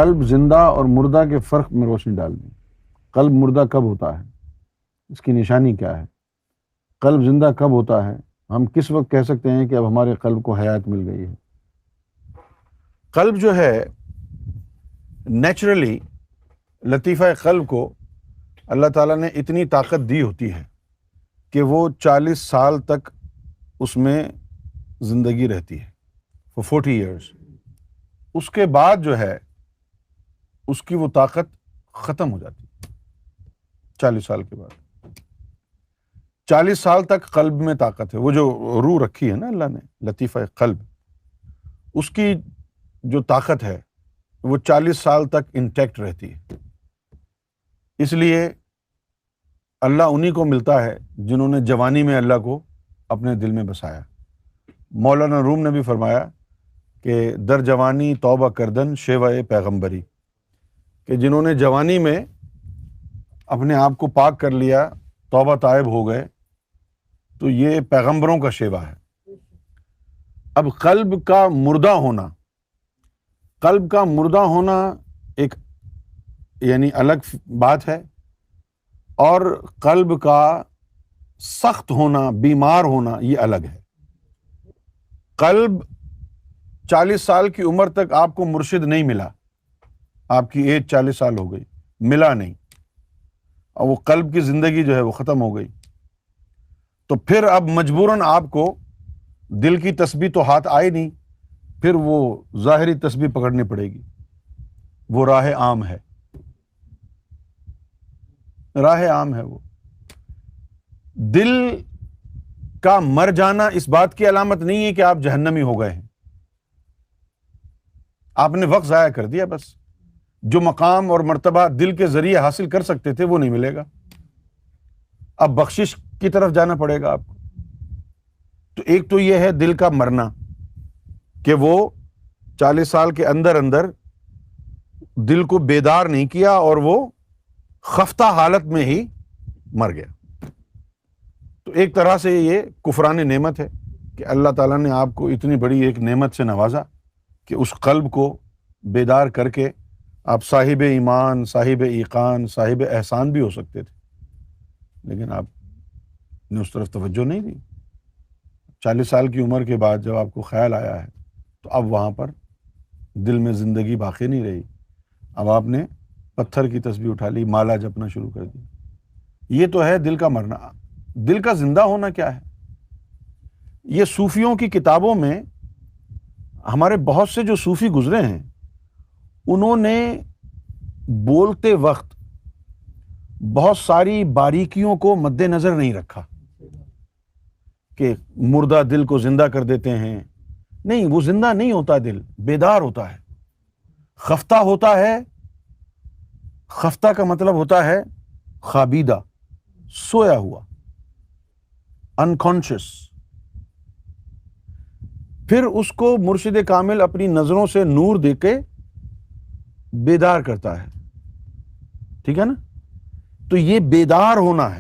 قلب زندہ اور مردہ کے فرق میں روشنی ڈال دیں۔ قلب مردہ کب ہوتا ہے، اس کی نشانی کیا ہے؟ قلب زندہ کب ہوتا ہے؟ ہم کس وقت کہہ سکتے ہیں کہ اب ہمارے قلب کو حیات مل گئی ہے؟ قلب جو ہے نیچرلی، لطیفہ قلب کو اللہ تعالیٰ نے اتنی طاقت دی ہوتی ہے کہ وہ 40 سال تک اس میں زندگی رہتی ہے، for 40 years۔ اس کے بعد جو ہے اس کی وہ طاقت ختم ہو جاتی ہے 40 سال کے بعد۔ 40 سال تک قلب میں طاقت ہے، وہ جو روح رکھی ہے نا اللہ نے، لطیفہ قلب، اس کی جو طاقت ہے وہ 40 سال تک انٹیکٹ رہتی ہے۔ اس لیے اللہ انہی کو ملتا ہے جنہوں نے جوانی میں اللہ کو اپنے دل میں بسایا۔ مولانا روم نے بھی فرمایا کہ در جوانی توبہ کردن شیوہ پیغمبری، کہ جنہوں نے جوانی میں اپنے آپ کو پاک کر لیا، توبہ طائب ہو گئے، تو یہ پیغمبروں کا شیوہ ہے۔ اب قلب کا مردہ ہونا، قلب کا مردہ ہونا ایک یعنی الگ بات ہے، اور قلب کا سخت ہونا، بیمار ہونا، یہ الگ ہے۔ قلب 40 سال کی عمر تک آپ کو مرشد نہیں ملا، آپ کی ایج 40 سال ہو گئی، ملا نہیں، اور وہ قلب کی زندگی جو ہے وہ ختم ہو گئی، تو پھر اب مجبوراً آپ کو دل کی تسبیح تو ہاتھ آئے نہیں، پھر وہ ظاہری تسبیح پکڑنی پڑے گی۔ وہ راہ عام ہے، راہ عام ہے۔ وہ دل کا مر جانا اس بات کی علامت نہیں ہے کہ آپ جہنمی ہو گئے ہیں، آپ نے وقت ضائع کر دیا بس۔ جو مقام اور مرتبہ دل کے ذریعے حاصل کر سکتے تھے وہ نہیں ملے گا، اب بخشش کی طرف جانا پڑے گا آپ کو۔ تو ایک تو یہ ہے دل کا مرنا، کہ وہ 40 سال کے اندر اندر دل کو بیدار نہیں کیا اور وہ خفتہ حالت میں ہی مر گیا۔ تو ایک طرح سے یہ کفران نعمت ہے کہ اللہ تعالیٰ نے آپ کو اتنی بڑی ایک نعمت سے نوازا کہ اس قلب کو بیدار کر کے آپ صاحب ایمان، صاحب ایقان، صاحب احسان بھی ہو سکتے تھے، لیکن آپ نے اس طرف توجہ نہیں دی۔ 40 سال کی عمر کے بعد جب آپ کو خیال آیا ہے تو اب وہاں پر دل میں زندگی باقی نہیں رہی، اب آپ نے پتھر کی تسبیح اٹھا لی، مالا جپنا شروع کر دی۔ یہ تو ہے دل کا مرنا۔ دل کا زندہ ہونا کیا ہے؟ یہ صوفیوں کی کتابوں میں ہمارے بہت سے جو صوفی گزرے ہیں، انہوں نے بولتے وقت بہت ساری باریکیوں کو مد نظر نہیں رکھا کہ مردہ دل کو زندہ کر دیتے ہیں۔ نہیں، وہ زندہ نہیں ہوتا، دل بیدار ہوتا ہے، خفتہ ہوتا ہے۔ خفتہ کا مطلب ہوتا ہے خوابیدہ، سویا ہوا، انکانشیس۔ پھر اس کو مرشد کامل اپنی نظروں سے نور دے کے بیدار کرتا ہے، ٹھیک ہے نا؟ تو یہ بیدار ہونا ہے۔